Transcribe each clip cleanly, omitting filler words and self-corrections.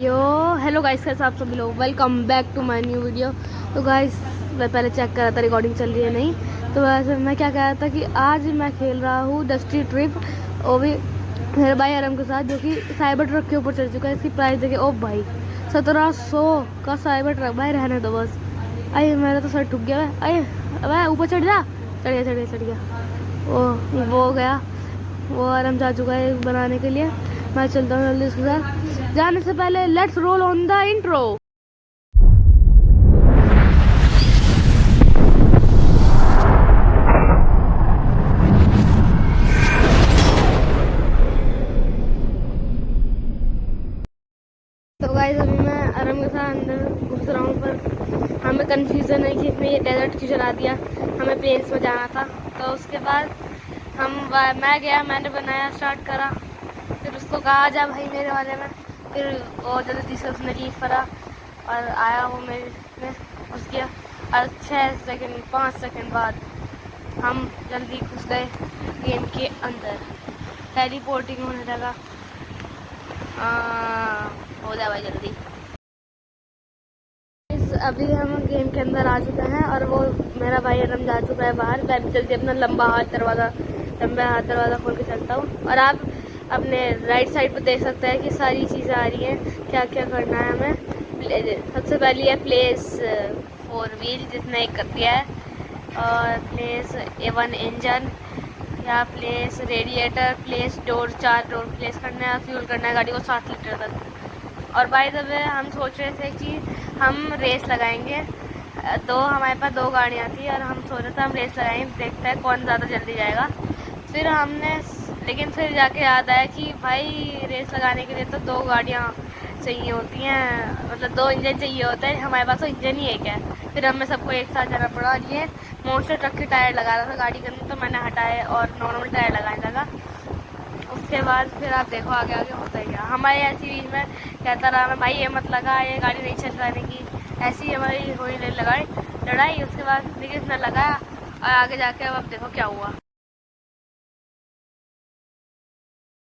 यो hello guys, कैसे आप सभी लोग। Welcome back to my new video. तो गाइस, मैं पहले चेक कर रहा था रिकॉर्डिंग चल रही है नहीं। तो वैसे मैं क्या कह रहा था कि आज मैं खेल रहा हूँ डस्टी ट्रिप, वो भी मेरे भाई आरम के साथ, जो कि साइबर ट्रक के ऊपर चढ़ चुका है। इसकी प्राइस देखे, ओ भाई 1700 का साइबर ट्रक। भाई रहने दो बस। अरे मेरा तो सर ठुक गया है। अरे ऊपर चढ़ जा। चढ़ गया। वो गया। वो आराम जा चुका है बनाने के लिए। मैं चलता हूँ जल्दी उसके साथ। जाने से पहले let's roll on the intro. तो गाइस, अभी मैं आराम के साथ अंदर घुस रहा हूँ, पर हमें कंफ्यूजन है कि इसने ये डेजर्ट क्यों चला दिया। हमें प्लेन्स में जाना था। तो उसके बाद मैंने बनाया, स्टार्ट करा। फिर उसको कहा जा भाई मेरे वाले में। फिर वो जल्दी से उसने लीव करा और आया वो मेरे में घुस गया। और 6 सेकंड 5 सेकंड बाद हम जल्दी घुस गए गेम के अंदर। टेलीपोर्टिंग होने लगा। हो जाए भाई जल्दी। अभी हम गेम के अंदर आ चुके हैं और वो मेरा भाई रम जा चुका है बाहर। मैं भी जल्दी अपना लंबा हाथ दरवाज़ा खोल के चलता हूँ। और आप अपने राइट साइड पर देख सकते हैं कि सारी चीज़ें आ रही हैं, क्या क्या करना है हमें। सबसे पहली है प्लेस 4 व्हील, जिसने एक कर दिया है। और प्लेस A1 इंजन, या place radiator, place door, 4 door place करना है। फ्यूल करना है गाड़ी को 7 लीटर तक। और बाय द वे हम सोच रहे थे कि हम रेस लगाएंगे। हमारे पास 2 गाड़ियाँ थी और हम सोच रहे थे हम रेस लगाएंगे, देखते हैं कौन ज़्यादा जल्दी जाएगा। लेकिन फिर जाके याद आया कि भाई रेस लगाने के लिए तो 2 गाड़ियाँ चाहिए होती हैं, मतलब 2 इंजन चाहिए होते हैं। हमारे पास तो इंजन ही एक है। फिर हमें सबको एक साथ जाना पड़ा। और ये मोस्टर ट्रक के टायर लगा रहा था गाड़ी के अंदर, तो मैंने हटाए और नॉर्मल टायर लगाने लगा। उसके बाद फिर आप देखो आगे आगे होता है क्या। हमारे ऐसी बीच में कहता रहा मैं, भाई ये मत लगा, ये गाड़ी नहीं चलवाने की। ऐसी ही हमारी हुई लड़ाई। उसके बाद लेकिन इसने लगाया और आगे जाके अब देखो क्या हुआ।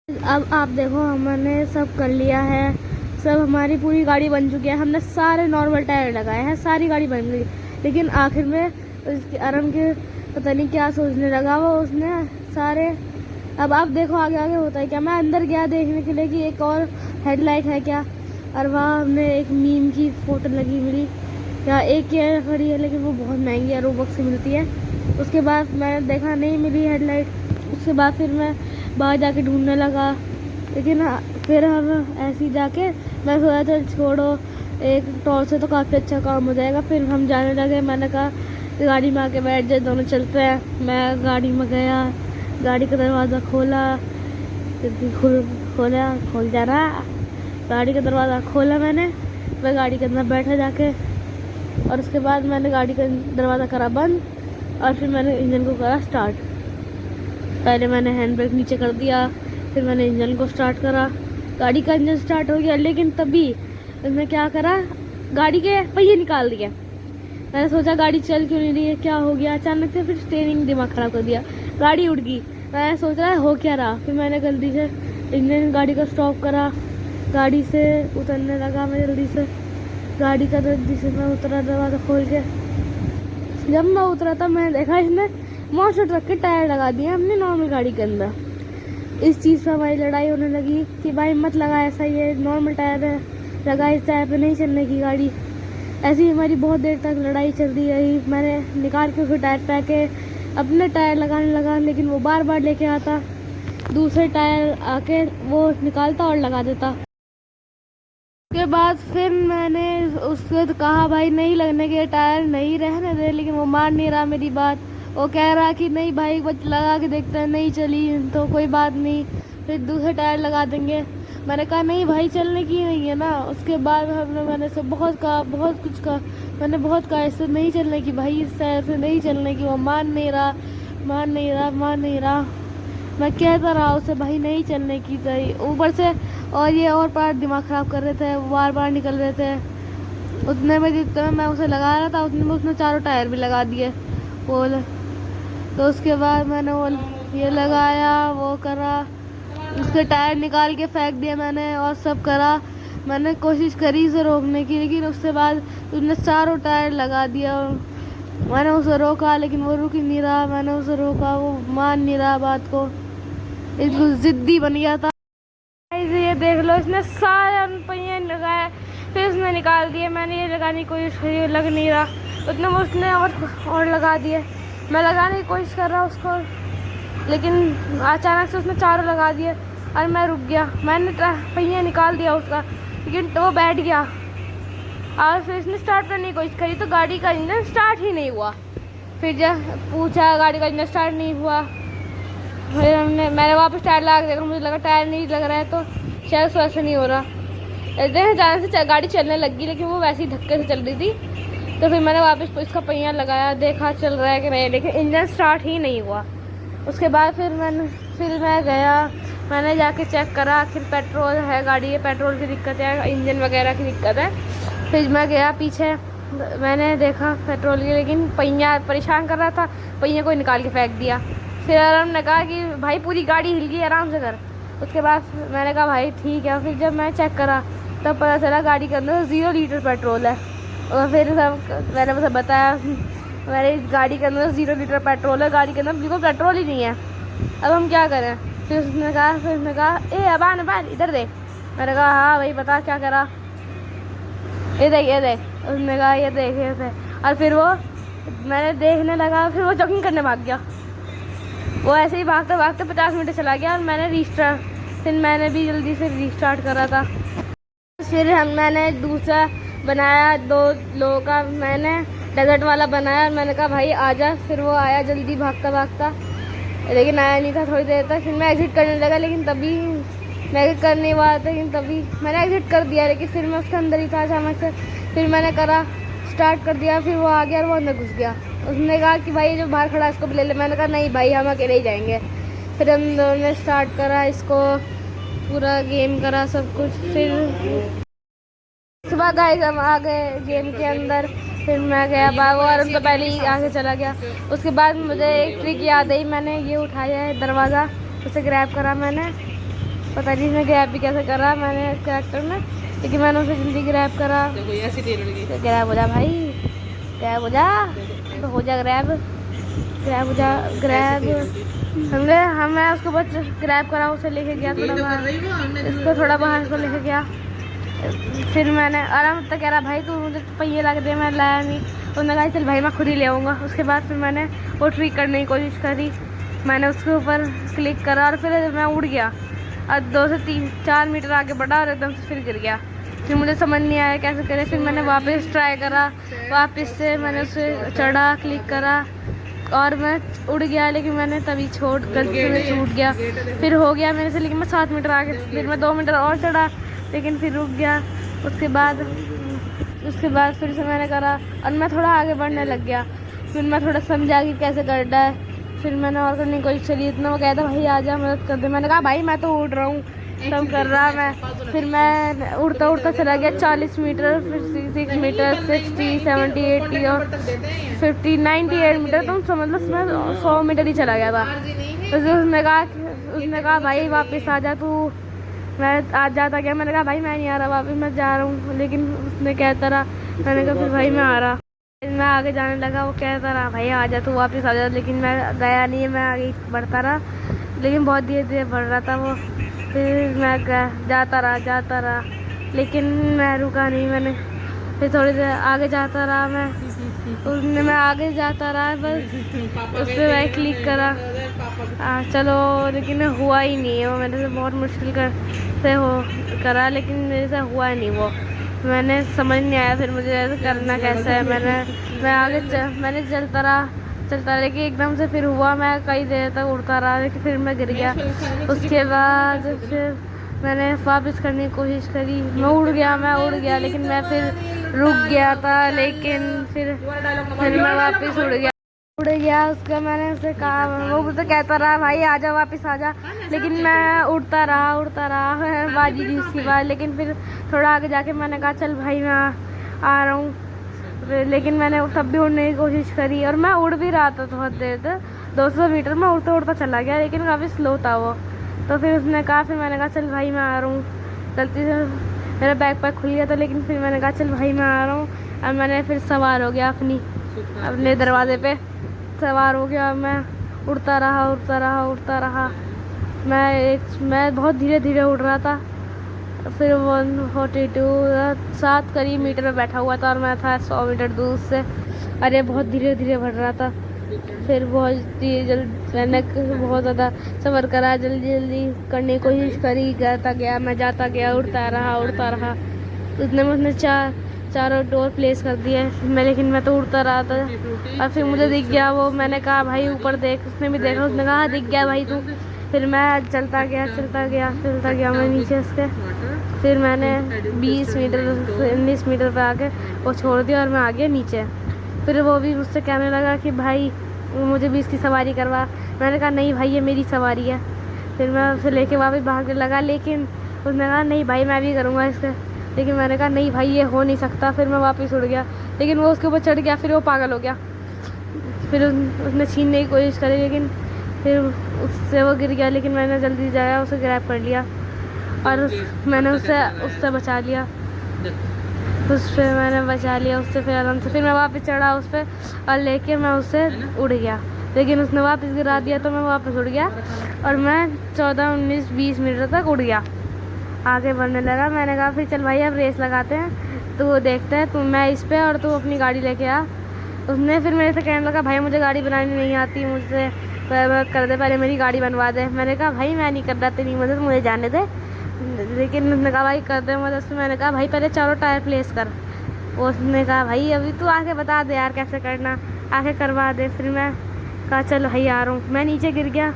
अब आप देखो, हमने सब कर लिया है। सब हमारी पूरी गाड़ी बन चुकी है। हमने सारे नॉर्मल टायर लगाए हैं, सारी गाड़ी बन गई। लेकिन आखिर में उसके आराम के पता नहीं क्या सोचने लगा वो, उसने सारे। अब आप देखो आगे आगे होता है क्या। मैं अंदर गया देखने के लिए कि एक और हेडलाइट है क्या। और वहाँ हमने एक मीम की फोटो लगी मिली। यहाँ एक केयर खड़ी है, लेकिन वो बहुत महंगी है, रोबक्स से मिलती है। उसके बाद मैंने देखा नहीं मिली हेडलाइट। उसके बाद फिर मैं बाहर जाके ढूंढने लगा। लेकिन फिर हम ऐसे ही जाके, मैं सोचा चल छोड़ो, एक टॉर्च से तो काफ़ी अच्छा काम हो जाएगा। फिर हम जाने लगे। मैंने कहा गाड़ी में आके बैठ जाए, दोनों चलते हैं। मैं गाड़ी में गया, गाड़ी का दरवाज़ा खोला, खोल जाना। गाड़ी का दरवाज़ा खोला मैं गाड़ी के अंदर बैठा जाके। और उसके बाद मैंने गाड़ी का दरवाज़ा करा बंद और फिर मैंने इंजन को करा स्टार्ट। पहले मैंने हैंड ब्रेक नीचे कर दिया, फिर मैंने इंजन को स्टार्ट करा। गाड़ी का इंजन स्टार्ट हो गया, लेकिन तभी उसने क्या करा, गाड़ी के पहिए निकाल दिए। मैंने सोचा गाड़ी चल क्यों नहीं रही है, क्या हो गया। अचानक से फिर स्टीयरिंग दिमाग खराब कर दिया, गाड़ी उड़ गई। मैं सोच रहा हो क्या रहा। फिर मैंने जल्दी से इंजन गाड़ी का स्टॉप करा, गाड़ी से उतरने लगा। मैं जल्दी से गाड़ी का जल्दी से मैं उतरा, दरवाज़ा खोल के। जब मैं उतरा था मैंने देखा इसने मॉन्स्टर ट्रक के टायर लगा दिए हमने नॉर्मल गाड़ी के अंदर। इस चीज़ पर हमारी लड़ाई होने लगी कि भाई मत लगा ऐसा, ये नॉर्मल टायर है, लगा इस टायर पे नहीं चलने की गाड़ी। ऐसी हमारी बहुत देर तक लड़ाई चलती रही। मैंने निकाल के फिर टायर फेंके, अपने टायर लगाने लगा, लेकिन वो बार बार लेके आता, दूसरे टायर आके वो निकालता और लगा देता। उसके बाद फिर मैंने उससे तो कहा भाई नहीं लगने के टायर, नहीं रहने दे। लेकिन वो मान नहीं रहा मेरी बात। वो कह रहा कि नहीं भाई बस लगा के देखते हैं, नहीं चली तो कोई बात नहीं, फिर दूसरे टायर लगा देंगे। मैंने कहा नहीं भाई चलने की नहीं है ना। उसके बाद मैंने सब बहुत कुछ कहा। मैंने बहुत कहा इससे नहीं चलने की, भाई इस टायर से नहीं चलने की। वो मान नहीं रहा। मैं कहता रहा उसे भाई नहीं चलने की चाहिए ऊपर से। और ये और पार्ट दिमाग ख़राब कर रहे थे, बार बार निकल रहे थे। उतने में जितने में मैं उसे लगा रहा था, उतने में उसने 4 टायर भी लगा दिए बोल। तो उसके बाद मैंने वो ये लगाया, वो करा, उसके टायर निकाल के फेंक दिए मैंने और सब करा। मैंने कोशिश करी उसे रोकने की, लेकिन उसके बाद उसने चारों टायर लगा दिया। मैंने उसे रोका लेकिन वो रुक ही नहीं रहा। मैंने उसे रोका, वो मान नहीं रहा बात को, इसको जिद्दी बन गया था। ये देख लो, इसने सारे पहिए लगाए, फिर उसने निकाल दिए। मैंने ये लगाने की कोशिश करी, लग नहीं रहा, उतने में उसने और लगा दिए। मैं लगाने की कोशिश कर रहा उसको, लेकिन अचानक से उसने चारों लगा दिए और मैं रुक गया। मैंने पहिया निकाल दिया उसका, लेकिन तो वो बैठ गया और फिर इसने स्टार्ट करने की कोशिश करी तो गाड़ी का इंजन स्टार्ट ही नहीं हुआ। फिर जब पूछा, गाड़ी का इंजन स्टार्ट नहीं हुआ। फिर मैंने वापस टायर लगा देखा, मुझे लगा टायर नहीं लग रहा है तो शायद उसको ऐसा नहीं हो रहा। अचानक से गाड़ी चलने लगी, लेकिन वो वैसे ही धक्के से चल रही थी। तो फिर मैंने वापस इसका पहिया लगाया, देखा चल रहा है कि नहीं, लेकिन इंजन स्टार्ट ही नहीं हुआ। उसके बाद फिर मैं गया, मैंने जाके चेक करा, आखिर पेट्रोल है गाड़ी है, पेट्रोल की दिक्कत है, इंजन वगैरह की दिक्कत है। फिर मैं गया पीछे, मैंने देखा पेट्रोल की, लेकिन पहिया परेशान कर रहा था, पहिया को निकाल के फेंक दिया। फिर आराम ने कहा कि भाई पूरी गाड़ी हिल गई, आराम से कर। उसके बाद मैंने कहा भाई ठीक है। फिर जब मैं चेक करा तब पता चला गाड़ी के अंदर 0 लीटर पेट्रोल है। और फिर मैंने उसे बताया मेरे इस गाड़ी के अंदर 0 लीटर पेट्रोल है, गाड़ी के अंदर बिल्कुल पेट्रोल ही नहीं है, अब हम क्या करें। फिर उसने कहा ए अबान इधर देख। मैंने कहा हाँ भाई बता क्या करा। ये देख। उसने कहा ये देखे। और फिर वो मैंने देखने लगा, फिर वो जॉगिंग करने भाग गया। वो ऐसे ही भागते भागते 50 मिनट चला गया और मैंने भी जल्दी से रीस्टार्ट करा था। फिर मैंने दूसरा बनाया, 2 लोगों का मैंने डेजर्ट वाला बनाया। मैंने कहा भाई आजा। फिर वो आया जल्दी भागता भागता, लेकिन आया नहीं था थोड़ी देर तक। फिर मैं एग्जिट करने लगा, लेकिन तभी मैं एग्जिट करने वाला था, लेकिन तभी मैंने एग्जिट कर दिया, लेकिन फिर मैं उसके अंदर ही था अचानक से। फिर मैंने करा स्टार्ट कर दिया, फिर वो आ गया और वो अंदर घुस गया। उसने कहा कि भाई जो बाहर खड़ा है इसको भी ले ले। मैंने कहा नहीं भाई हम अकेले ही जाएंगे। फिर हम दोनों ने स्टार्ट करा, इसको पूरा गेम करा सब कुछ। फिर सुबह गाइस हम आ गए गेम के अंदर। फिर मैं गया बाबू और उन तो पहले ही आगे चला गया। उसके बाद मुझे एक ट्रिक याद आई, मैंने ये उठाया है दरवाज़ा, उसे ग्रैब करा मैंने। पता नहीं मैं ग्रैब भी कैसे करा मैंने कैरेक्टर में, लेकिन मैंने उसे जल्दी ग्रैब करा। तो ग्रैब हो जा भाई, ग्रैब हो जा, तो हो जा ग्रैब, ग्रैब हो जा ग्रैब। हमें उसको बस ग्रैब करा, उसे लेके गया थोड़ा बाहर, इसको थोड़ा बाहर को लेके गया। फिर मैंने आराम तक कह रहा भाई तू मुझे पहिए ला के दे, मैं लाया नहीं। उसने कहा चल भाई मैं खुद ही ले आऊँगा। उसके बाद फिर मैंने वो ट्रिक करने की कोशिश करी, मैंने उसके ऊपर क्लिक करा और फिर मैं उड़ गया और 2 से 4 मीटर आगे बढ़ा और एकदम से फिर गिर गया। फिर मुझे समझ नहीं आया कैसे करे। फिर मैंने वापस ट्राई करा, वापस से मैंने उसे चढ़ा, क्लिक करा और मैं उड़ गया, लेकिन मैंने तभी छोड़ गलती से छूट गया। फिर हो गया मेरे से, लेकिन मैं 7 मीटर आगे, फिर मैं 2 मीटर और चढ़ा, लेकिन फिर रुक गया। उसके बाद फिर से मैंने करा और मैं थोड़ा आगे बढ़ने लग गया। फिर मैं थोड़ा समझा कि कैसे करना है। फिर मैंने और करने की कोशिश करी, इतना वो कहता भाई आ जा मदद कर दे। मैंने कहा भाई मैं तो उड़ रहा हूँ, सब कर रहा मैं। फिर मैं उड़ता उड़ता चला गया 40 मीटर, फिर 6 मीटर, 60, 70, 80 और 50, 98 मीटर। तुम समझ लो मैं 100 मीटर ही चला गया था। तो उसने कहा भाई वापस आ जा तू। मैं आज जाता गया, मैंने कहा भाई मैं नहीं आ रहा वापस, मैं जा रहा हूँ। लेकिन उसने कहता रहा, मैंने कहा फिर भाई मैं आ रहा। मैं आगे जाने लगा, वो कहता रहा भाई आ जा तू वापस आ जा, लेकिन मैं गया नहीं है, मैं आगे बढ़ता रहा, लेकिन बहुत धीरे धीरे बढ़ रहा था वो। फिर मैं जाता रहा, लेकिन मैं रुका नहीं। मैंने फिर थोड़ी देर आगे जाता रहा, मैं आगे जाता रहा, बस उस पर मैं क्लिक करा चलो, लेकिन हुआ ही नहीं है वो। मेरे से बहुत मुश्किल से करा, लेकिन मेरे से हुआ नहीं वो। मैंने समझ नहीं आया फिर मुझे ऐसे करना कैसे है। मैंने चलता रहा, लेकिन एकदम से फिर हुआ। मैं कई देर तक उड़ता रहा, लेकिन फिर मैं गिर गया। उसके बाद फिर मैंने वापस करने की कोशिश करी, मैं उड़ गया, लेकिन मैं फिर रुक गया था। लेकिन फिर मैं वापस उड़ गया। उसका मैंने उसे कहा, वो मुझसे कहता रहा भाई आजा वापस आजा, लेकिन मैं उड़ता रहा बाजी थी उसकी बात। लेकिन फिर थोड़ा आगे जाके मैंने कहा चल भाई मैं आ रहा हूँ, लेकिन मैंने तब भी उड़ने की कोशिश करी और मैं उड़ भी रहा था बहुत देर तक। 200 मीटर में उड़ता चला गया, लेकिन काफ़ी स्लो था वो। तो फिर उसने कहा, फिर मैंने कहा चल भाई मैं आ रहा हूँ, गलती से मेरा बैग पैक खुल गया था, लेकिन फिर मैंने कहा चल भाई मैं आ रहा हूँ। अब मैंने फिर सवार हो गया अपने दरवाजे पे सवार हो गया। मैं उड़ता रहा। मैं बहुत धीरे धीरे उड़ रहा था। फिर 142 7 करीब मीटर में बैठा हुआ था और मैं था 100 मीटर दूर से। अरे बहुत धीरे धीरे बढ़ रहा था। फिर मैंने बहुत ज़्यादा सफ़र करा, जल्दी करने की कोशिश करी, मैं जाता गया, उड़ता रहा। उसने मुझे चारों डोर प्लेस कर दिए लेकिन मैं तो उड़ता रहा था। और फिर मुझे दिख गया वो, मैंने कहा भाई ऊपर देख। उसने भी देखा, उसने कहा दिख गया भाई तू। फिर मैं चलता गया मैं नीचे उसके। फिर मैंने 20 मीटर 19 मीटर पे आके वो छोड़ दिया और मैं आ गया नीचे। फिर वो भी मुझसे कहने लगा कि भाई मुझे भी इसकी सवारी करवा। मैंने कहा नहीं भाई ये मेरी सवारी है। फिर मैं उसे लेके वापस भागने लगा, लेकिन उसने कहा नहीं भाई मैं भी करूँगा इससे। लेकिन मैंने कहा नहीं भाई ये हो नहीं सकता। फिर मैं वापस उड़ गया, लेकिन वो उसके ऊपर चढ़ गया। फिर वो पागल हो गया। फिर उसने छीनने की कोशिश करी, लेकिन फिर उससे वो गिर गया। लेकिन मैंने जल्दी जाया, उसे ग्रैब कर लिया और मैंने उससे बचा लिया। उससे फिर आराम से फिर मैं वापस चढ़ा उस पर और लेके मैं उससे उड़ गया। लेकिन उसने वापस गिरा दिया तो मैं वापस उड़ गया और मैं 14 19 20 मीटर तक उड़ गया। आगे बढ़ने लगा। मैंने कहा फिर चल भाई अब रेस लगाते हैं, तो वो देखते हैं, तू मैं इस पे और तू अपनी गाड़ी लेके आ। उसने फिर मेरे से कहने लगा भाई मुझे गाड़ी बनानी नहीं आती, मुझसे कर दे, पहले मेरी गाड़ी बनवा दे। मैंने कहा भाई मैं नहीं कर रहा तेरी मदद, मुझे जाने दे। लेकिन उसने कहा भाई कर दे मदद। से मैंने कहा भाई पहले चारों टायर प्लेस कर। उसने कहा भाई अभी तू आके बता दे यार कैसे करना, आके करवा दे। फिर मैं कहा चल भाई आ रहा हूँ। मैं नीचे गिर गया।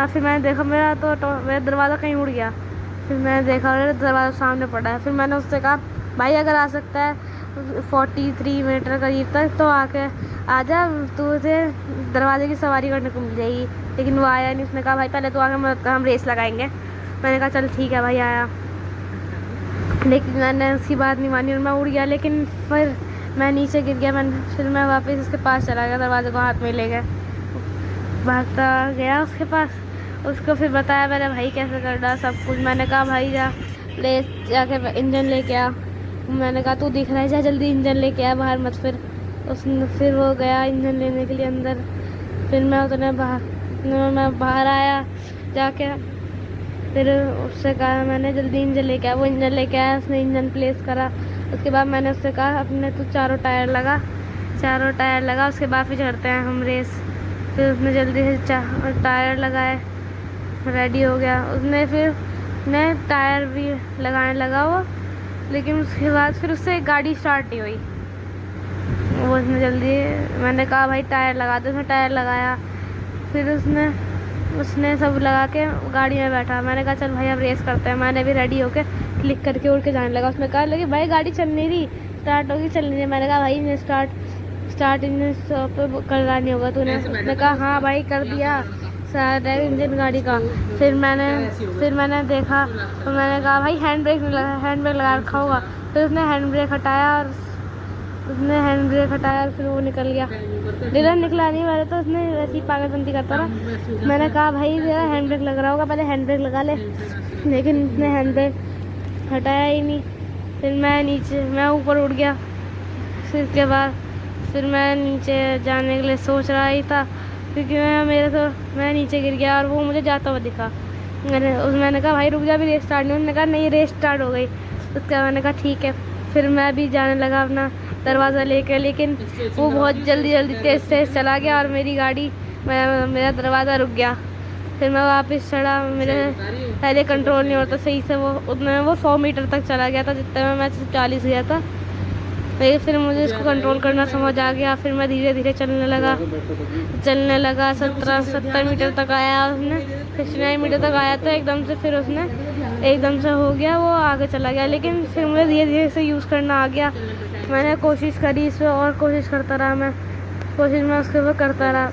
फिर मैंने देखा मेरा दरवाज़ा कहीं उड़ गया। फिर मैंने देखा मेरा दरवाज़ा सामने पड़ा है। फिर मैंने उससे कहा भाई अगर आ सकता है 43 मीटर करीब तक तो आके आजा, तुझे दरवाजे की सवारी करने को मिल जाएगी। लेकिन वो आया नहीं। उसने कहा भाई पहले तो आके मदद कर, हम रेस लगाएंगे। मैंने कहा चल ठीक है भाई आया। लेकिन मैंने उसकी बात नहीं मानी और मैं उड़ गया। लेकिन फिर मैं नीचे गिर गया। फिर मैं वापस उसके पास चला गया, दरवाजे को हाथ में ले गया, भागता गया उसके पास। उसको फिर बताया मैंने भाई कैसे करना सब कुछ। मैंने कहा भाई जाके इंजन लेके आ। मैंने कहा तू दिख रहा है, जा जल्दी इंजन लेके आ, बाहर मत फिर वो गया इंजन लेने के लिए अंदर। फिर मैं बाहर आया जाके। फिर उससे कहा मैंने जल्दी इंजन लेके आया। वो इंजन लेके आया, उसने इंजन प्लेस करा। उसके बाद मैंने उससे कहा अपने तू चारों टायर लगा, उसके बाद फिर चढ़ते हैं हम रेस। फिर उसने जल्दी से टायर लगाए, रेडी हो गया। उसने टायर भी लगाने लगा वो। लेकिन उसके बाद फिर उससे गाड़ी स्टार्ट नहीं हुई। वो उसने जल्दी, मैंने कहा भाई टायर लगा दे। उसने टायर लगाया। फिर उसने सब लगा के गाड़ी में बैठा। मैंने कहा चल भाई अब रेस करते हैं। मैंने भी रेडी होके क्लिक करके उड़ के जाने लगा। उसने कहा लगे भाई गाड़ी चल नहीं रही, स्टार्ट होगी चल नहीं रही। मैंने कहा भाई मैं स्टार्ट इंजन पे करना नहीं होगा तूने। उसने कहा हाँ भाई कर दिया सारा इंजन गाड़ी का। फिर मैंने देखा तो मैंने कहा भाई हैंड ब्रेक लगा रखा होगा। फिर उसने हैंड ब्रेक हटाया और फिर वो निकल गया। डिलर निकला नहीं, मैंने तो उसने वैसी पागलबंदी करता रहा। मैंने कहा भाई तेरा हैंड ब्रेक लग रहा होगा, पहले हैंड ब्रेक लगा ले। लेकिन उसने हैंड ब्रेक हटाया ही नहीं। फिर मैं ऊपर उड़ गया। फिर मैं नीचे जाने के लिए सोच रहा ही था, क्योंकि मैं नीचे गिर गया और वो मुझे जाता हुआ दिखा। मैंने कहा भाई रुक जा, अभी रेस स्टार्ट नहीं। उन्होंने कहा नहीं रेस स्टार्ट हो गई। उसका मैंने कहा ठीक है। फिर मैं भी जाने लगा अपना दरवाज़ा लेकर। लेकिन वो बहुत जल्दी तेज़ चला गया और मेरा दरवाज़ा रुक गया। फिर मैं वापस चढ़ा। मेरे पहले कंट्रोल नहीं होता सही से, वो 100 मीटर तक चला गया था जितने में मैं 40 गया था। फिर मुझे इसको कंट्रोल करना समझ आ गया। फिर मैं धीरे धीरे चलने लगा 70 मीटर तक आया। उसने 69 मीटर तक आया था एकदम से। फिर उसने एकदम से हो गया, वो आगे चला गया। लेकिन फिर मुझे धीरे धीरे से यूज़ करना आ गया। मैंने कोशिश करी इस पर और कोशिश करता रहा। मैं उसके ऊपर करता रहा,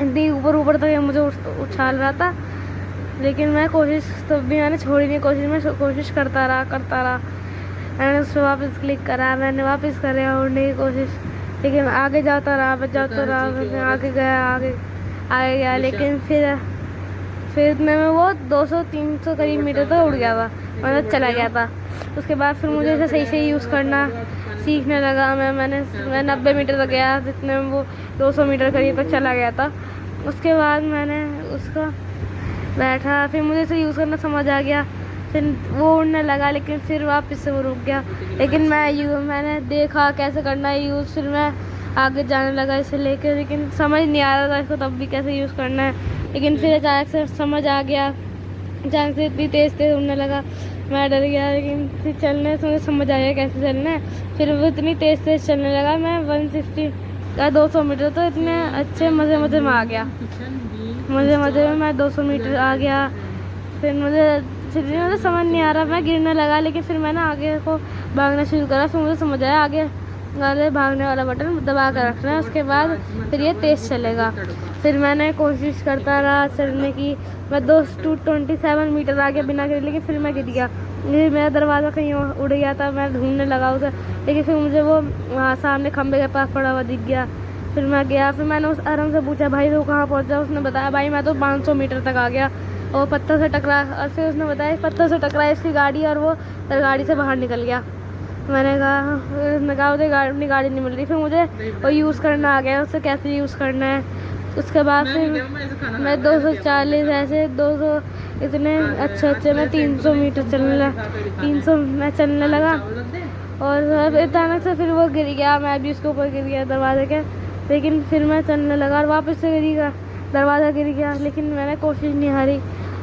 इतनी ऊपर तक मुझे उछाल रहा था। लेकिन मैं कोशिश तब भी मैंने छोड़ी नहीं। मैं कोशिश करता रहा। मैंने उस पर वापस क्लिक करा, मैंने वापस करे उड़ने की कोशिश। लेकिन आगे जाता रहा। आगे गया। लेकिन फिर इतने में वो 200-300 करीब मीटर तक उड़ गया था, मतलब चला गया था। उसके बाद फिर मुझे इसे सही सही यूज़ करना सीखने लगा। मैं 90 मीटर तक गया, जितने में वो 200 मीटर करीब तक चला गया था। उसके बाद मैंने उसका बैठा, फिर मुझे इसे यूज़ करना समझ आ गया, फिर वो उड़ने लगा, लेकिन फिर वापस से वो रुक गया। लेकिन मैंने देखा कैसे करना है यूज़, फिर मैं आगे जाने लगा इसे लेके, लेकिन समझ नहीं आ रहा था इसको तब भी कैसे यूज़ करना है। लेकिन फिर अचानक से समझ आ गया, अचानक से इतनी तेज़ उड़ने लगा, मैं डर गया। लेकिन फिर चलने से मुझे समझ आ गया कैसे चलना है। फिर वो इतनी तेज़ चलने लगा, मैं 160 का 200 मीटर तो इतने अच्छे मज़े में आ गया। मज़े में मैं 200 मीटर आ गया। फिर मुझे समझ नहीं आ रहा, मैं गिरने लगा, लेकिन फिर मैंने आगे को भागना शुरू करा। फिर मुझे समझ आया आगे वाले भागने वाला बटन दबा कर रखना है, उसके बाद फिर ये तेज़ चलेगा। फिर मैंने कोशिश करता रहा चलने की, मैं 227 मीटर आ गया बिना गिरे, लेकिन फिर मैं गिर गया। फिर मेरा दरवाज़ा कहीं उड़ गया था, मैं ढूंढने लगा उसे, लेकिन फिर मुझे वो वहाँ सामने खंबे के पास पड़ा हुआ दिख गया। फिर मैं गया, फिर मैंने उस आराम से पूछा, भाई तो कहाँ पहुँचा? उसने बताया, भाई मैं तो 500 मीटर तक आ गया, और पत्थर से टकरा। और फिर उसने बताया पत्थर से टकराई इसकी गाड़ी, और वो गाड़ी से बाहर निकल गया। मैंने कहा उसे अपनी गाड़ी नहीं मिल रही। फिर मुझे वो यूज़ करना आ गया, उससे कैसे यूज़ करना है। उसके बाद फिर मैं 240 ऐसे 200 इतने अच्छे मैं 300 मीटर चलने लगा, 300 मैं चलने लगा, और अचानक से फिर वो गिर गया, मैं भी उसके ऊपर गिर गया दरवाजे के। लेकिन फिर मैं चलने लगा और वापस से गिर गया, दरवाज़ा गिर गया, लेकिन मैंने कोशिश नहीं हारी।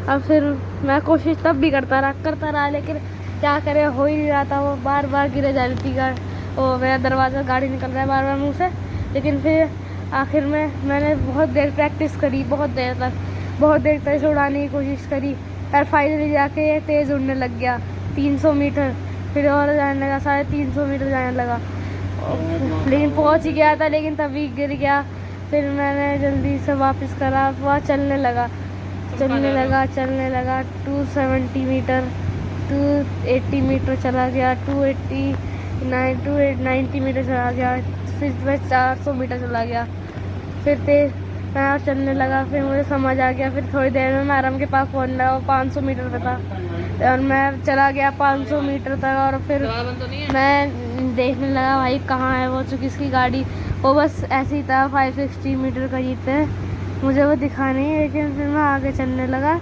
अब फिर मैं कोशिश तब भी करता रहा, लेकिन क्या करे, हो ही नहीं रहा था। वो बार बार गिरे जा रही थी वो मेरा दरवाज़ा, गाड़ी निकल रहा है बार बार मुँह से। लेकिन फिर आखिर में मैंने बहुत देर प्रैक्टिस करी, बहुत देर तक इसे उड़ाने की कोशिश करी, और फाइनली जाके ये तेज़ उड़ने लग गया 300 मीटर। फिर और जाने लगा, 350 मीटर जाने लगा, लेकिन पहुंच ही गया था, लेकिन तभी गिर गया। फिर मैंने जल्दी से वापस करा, वह चलने लगा 270 मीटर, 280 मीटर चला गया, 290 मीटर चला गया, फिर मैं 400 मीटर चला गया। फिर मैं और चलने लगा, फिर मुझे समझ आ गया। फिर थोड़ी देर में मैं आराम के पास पहुंच लगा, वो 500 मीटर पे था, और मैं चला गया 500 मीटर तक। और फिर मैं देखने लगा भाई कहाँ है वो, चूँकि इसकी गाड़ी वो बस ऐसे ही था 560 मीटर करीब पे, मुझे वो दिखा नहीं। लेकिन फिर मैं आगे चलने लगा,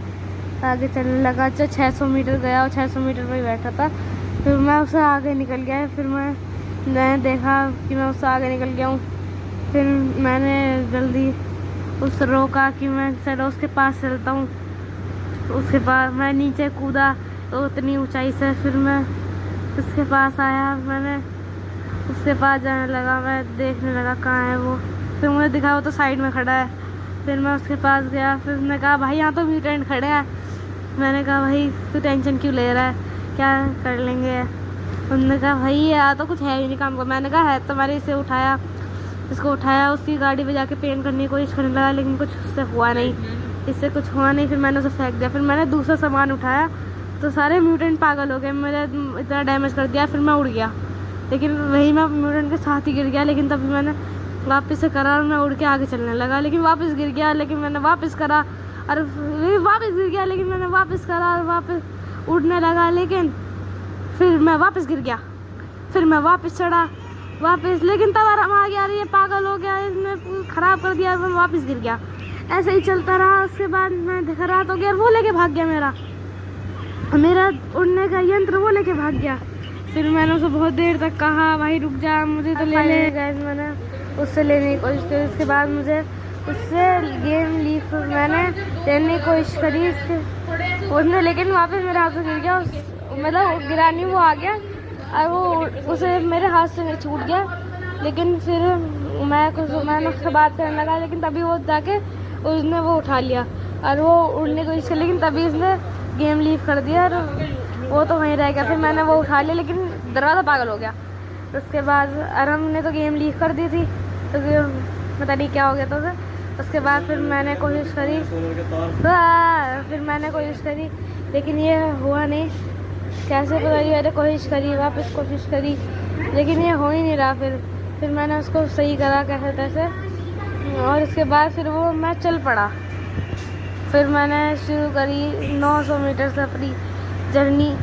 जो 600 मीटर गया, और 600 मीटर पर ही बैठा था। फिर मैं उससे आगे निकल गया, फिर मैंने देखा कि मैं उससे आगे निकल गया हूँ। फिर मैंने जल्दी उससे रोका कि मैं चलो उसके पास चलता हूँ। उसके पास मैं नीचे कूदा तो उतनी ऊंचाई से, फिर मैं उसके पास आया, मैंने उसके पास जाने लगा, मैं देखने लगा कहाँ है वो। फिर मुझे दिखा वो तो साइड में खड़ा है। फिर मैं उसके पास गया, फिर उसने कहा भाई यहाँ तो म्यूटेंट खड़े हैं। मैंने कहा भाई तू टेंशन क्यों ले रहा है, क्या कर लेंगे। उन्होंने कहा भाई यहाँ तो कुछ है ही नहीं काम का। मैंने कहा है तो, मैंने इसको उठाया, उसकी गाड़ी पे जाके पेंट करने की कोशिश करने लगा, लेकिन इससे कुछ हुआ नहीं। फिर मैंने उसे फेंक दिया। फिर मैंने दूसरा सामान उठाया तो सारे म्यूटेंट पागल हो गए, मेरा इतना डैमेज कर दिया। फिर मैं उड़ गया, लेकिन वही मैं म्यूटेंट के साथ ही गिर गया। लेकिन तभी मैंने वापस से करा और मैं उड़ के आगे चलने लगा, लेकिन वापस गिर गया। लेकिन मैंने वापस करा और वापस गिर गया, लेकिन मैंने वापस करा और वापस उड़ने लगा, लेकिन फिर मैं वापस गिर गया। फिर मैं वापस चढ़ा लेकिन तब आराम आ गया, ये पागल हो गया, इसने ख़राब कर दिया, मैं वापस गिर गया। ऐसे ही चलता रहा। उसके बाद मैं देखा रात हो गया और वो लेके भाग गया, मेरा उड़ने का यंत्र वो लेके भाग गया। फिर मैंने उसे बहुत देर तक कहा भाई रुक जा, मुझे तो ले गए। मैंने उससे लेने की कोशिश करी, उसके बाद मुझे उससे गेम लीफ मैंने लेने की कोशिश करी उसने, लेकिन वापस मेरे हाथ से गिर गया। मतलब गिरानी वो आ गया और वो उसे मेरे हाथ से छूट गया। लेकिन फिर मैंने उससे बात करने लगा, लेकिन तभी वो जाके उसने वो उठा लिया और वो उड़ने की कोशिश की, लेकिन तभी उसने गेम लीव कर दिया और वो तो वहीं रह गया। फिर मैंने वो उठा लिया, लेकिन दरवाज़ा पागल हो गया। उसके बाद अरम ने तो गेम लीव कर दी थी, तो पता नहीं क्या हो गया था उसे। उसके बाद फिर मैंने कोशिश करी, लेकिन ये हुआ नहीं। कैसे पता नहीं, मैंने वापस कोशिश करी, लेकिन ये हो ही नहीं रहा। फिर मैंने उसको सही करा कैसे तैसे, और उसके बाद फिर वो मैं चल पड़ा। फिर मैंने शुरू करी 900 मीटर से अपनी जर्नी।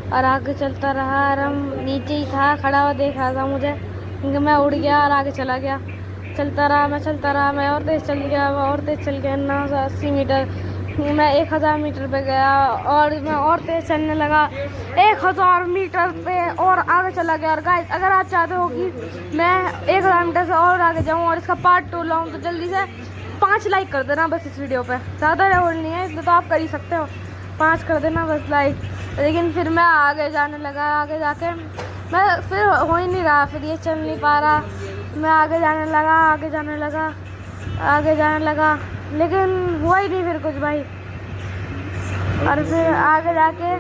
और आगे चलता रहा और हम नीचे ही था, खड़ा हुआ देख रहा था मुझे, क्योंकि मैं उड़ गया और आगे चला गया। चलता रहा मैं और तेज़ चल गया, 980 मीटर, मैं 1000 मीटर पे गया और मैं और तेज़ चलने लगा 1000 मीटर पे और आगे चला गया। और गाइस, अगर आप चाहते हो कि मैं 1000 मीटर से और आगे जाऊँ और इसका पार्ट 2 लाऊँ तो जल्दी से 5 लाइक कर देना बस इस वीडियो पे। ज़्यादा रेवॉर्ड नहीं है, इसलिए तो आप कर ही सकते हो, 5 कर देना बस लाइक। लेकिन फिर मैं आगे जाने लगा, आगे जाके मैं फिर हो ही नहीं रहा, फिर ये चल नहीं पा रहा। मैं आगे जाने लगा लेकिन हुआ ही नहीं फिर कुछ भाई। और फिर आगे जाके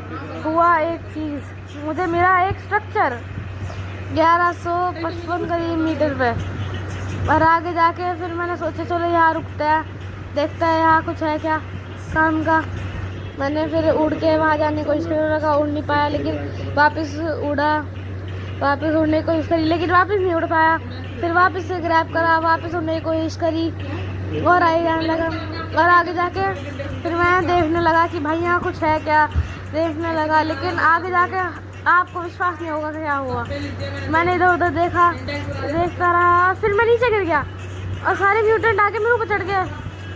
हुआ एक चीज़, मुझे मेरा एक स्ट्रक्चर 1155 करीब मीटर पे। और आगे जाके फिर मैंने सोचा चलो यहाँ रुकते हैं, देखते हैं यहाँ कुछ है क्या काम का। मैंने फिर उड़ के वहाँ जाने की कोशिश करने लगा, उड़ नहीं पाया, लेकिन वापस उड़ने की कोशिश करी लेकिन वापस नहीं उड़ पाया। फिर वापस से ग्रैब करा, वापस उड़ने की कोशिश करी और आगे जाने लगा। और आगे जाके फिर मैं देखने लगा कि भाई यहाँ कुछ है क्या, देखने लगा, लेकिन आगे जाके आपको विश्वास नहीं होगा कि क्या हुआ। मैंने इधर उधर देखता रहा, फिर मैं नीचे गिर गया और सारे म्यूटेंट आके मेरे ऊपर चढ़ गए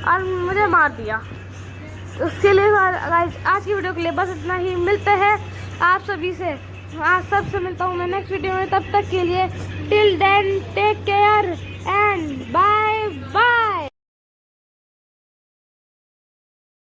और मुझे मार दिया। उसके लिए गाइस आज की वीडियो के लिए बस इतना ही। मिलते हैं आप सभी से, आज सबसे मिलता हूँ मैं नेक्स्ट वीडियो में। तब तक के लिए till then take care and bye.